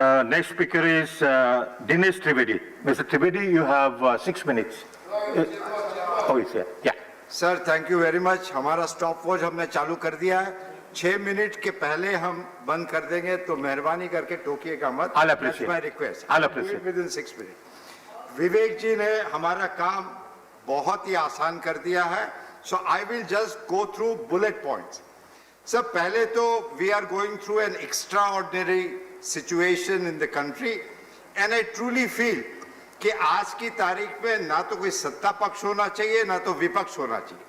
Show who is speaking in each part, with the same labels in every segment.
Speaker 1: Next speaker is Dinesh Trivedi. Mr. Trivedi, you have 6 minutes. Oh, he's here. Yeah.
Speaker 2: Sir thank you very much. हमारा stop watch हमने चालू कर दिया है. 6 minute के पहले हम बंद कर देंगे, तो मेहरबानी करके टोकिएगा मत.
Speaker 1: I'll appreciate.
Speaker 2: That's my request.
Speaker 1: I'll appreciate.
Speaker 2: Within 6 minutes. विवेक जी ने हमारा काम बहुत ही आसान कर दिया है. So I will just go through bullet points. Sir पहले तो we are going through an extraordinary situation in the country, and I truly feel कि आज की तारीख में ना तो कोई सत्ता पक्ष होना चाहिए ना तो विपक्ष होना चाहिए.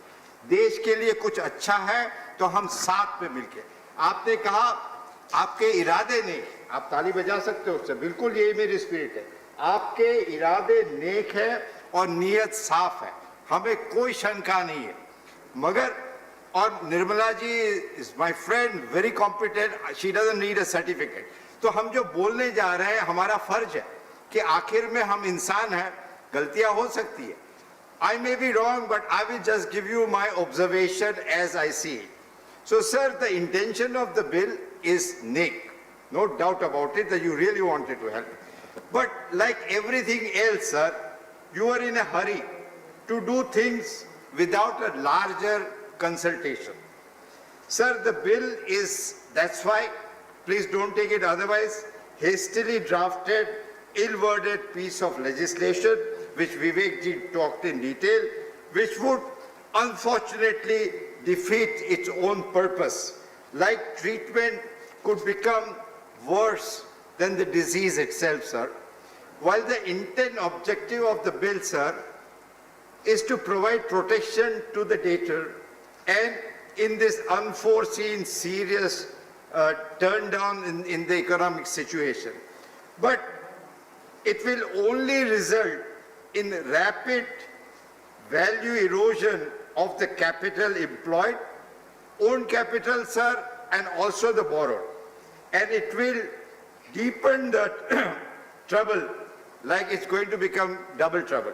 Speaker 2: देश के लिए कुछ अच्छा है तो हम साथ में मिलके. आपने कहा आपके इरादे नेक, आप ताली बजा सकते हो उससे, बिल्कुल यही मेरी स्पिरिट है. आपके इरादे नेक है और नीयत साफ है, हमें कोई शंका नहीं है. मगर और Nirmala ji is my friend, very competent, she doesn't need a certificate. तो हम जो बोलने जा रहे हैं हमारा फर्ज है कि आखिर में हम इंसान हैं, गलतियां हो सकती है. I may be wrong, but I will just give you my observation as I see it. So, sir, the intention of the bill is neat, no doubt about it that you really wanted to help. But like everything else, sir, you are in a hurry to do things without a larger consultation. Sir, the bill is, that's why, please don't take it otherwise, hastily drafted, ill-worded piece of legislation which Vivek ji talked in detail, which would unfortunately defeat its own purpose. Like treatment could become worse than the disease itself, sir. While the intent objective of the bill, sir, is to provide protection to the debtor, and in this unforeseen serious turn down in the economic situation. But it will only result in rapid value erosion of the capital employed, own capital, sir, and also the borrowed. And it will deepen the trouble, like it's going to become double trouble.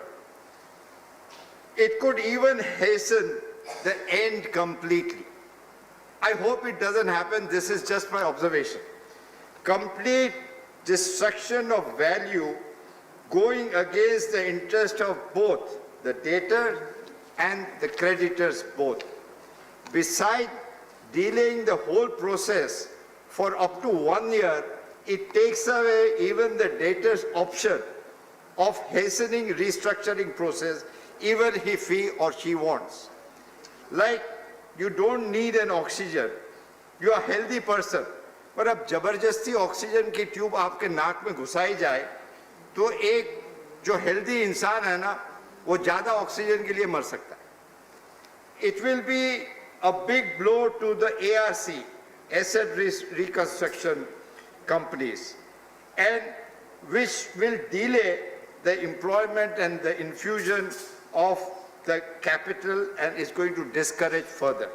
Speaker 2: It could even hasten the end completely. I hope it doesn't happen. This is just my observation. Complete destruction of value going against the interest of both the debtor and the creditors both. Besides delaying the whole process for up to 1 year, it takes away even the debtor's option of hastening restructuring process, even if he or she wants. Like, you don't need an oxygen. You are a healthy person. पर अब जबरदस्ती oxygen की tube आपके नाक में घुसाई जाए तो एक जो हेल्दी इंसान है ना, वो ज्यादा ऑक्सीजन के लिए मर सकता है. It will be a big blow to the ARC, asset reconstruction companies, and which will delay the employment and the infusion of the capital and is going to discourage further.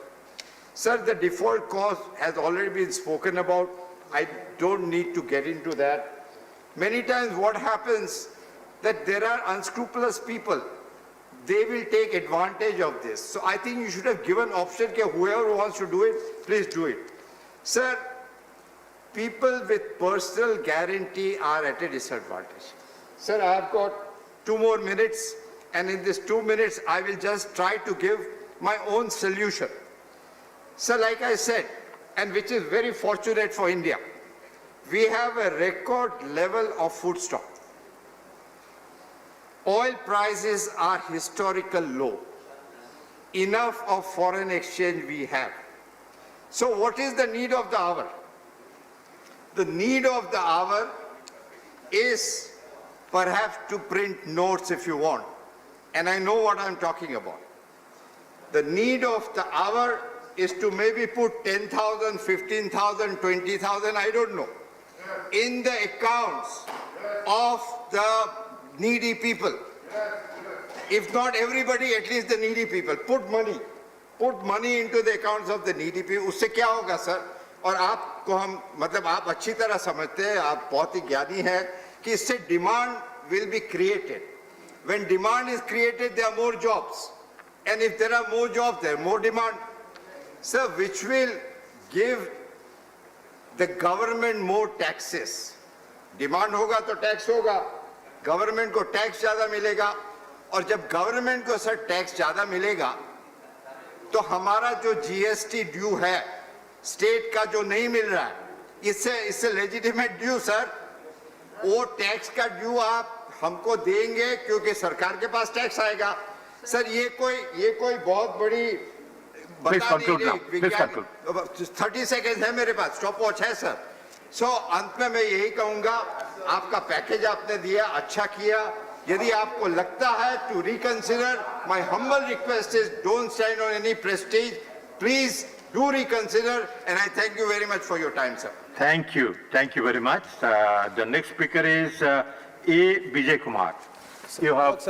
Speaker 2: Sir, the default cause has already been spoken about. I don't need to get into that. Many times what happens that there are unscrupulous people. They will take advantage of this. So I think you should have given option that whoever wants to do it, please do it. Sir, people with personal guarantee are at a disadvantage. Sir, I have got 2 more minutes, and in these 2 minutes, I will just try to give my own solution. So like I said, and which is very fortunate for India, we have a record level of food stock. Oil prices are historical low. Enough of foreign exchange we have. So what is the need of the hour? The need of the hour is perhaps to print notes if you want. And I know what I'm talking about. The need of the hour is to maybe put 10,000, 15,000, 20,000, I don't know, in the accounts of the needy people. If not everybody, at least the needy people. Put money into the accounts of the needy people. उससे क्या होगा sir? और आपको हम मतलब आप अच्छी तरह समझते हैं, आप बहुत ही ज्ञानी हैं कि इससे demand will be created. When demand is created, there are more jobs. And if there are more jobs, there are more demand. Sir, which will give the government more taxes. Demand होगा तो tax होगा, government को tax ज्यादा मिलेगा, और जब government को sir tax ज्यादा मिलेगा तो हमारा जो जीएसटी ड्यू है स्टेट का जो नहीं मिल रहा है, इससे लेजिटिमेट ड्यू सर, वो टैक्स का ड्यू आप हमको देंगे क्योंकि सरकार के पास टैक्स आएगा। सर ये कोई बहुत बड़ी
Speaker 1: Please conclude now. Please conclude.
Speaker 2: 30 second है मेरे पास, स्टॉप वॉच है सर। सो अंत में मैं यही कहूंगा, आपका पैकेज आपने दिया, अच्छा किया। यदि आपको लगता है to reconsider, my humble request is don't stand on any prestige, please do reconsider, and I thank you very much for your time sir.
Speaker 1: Thank you. Thank you very much. The next speaker is A. Vijay Kumar. You have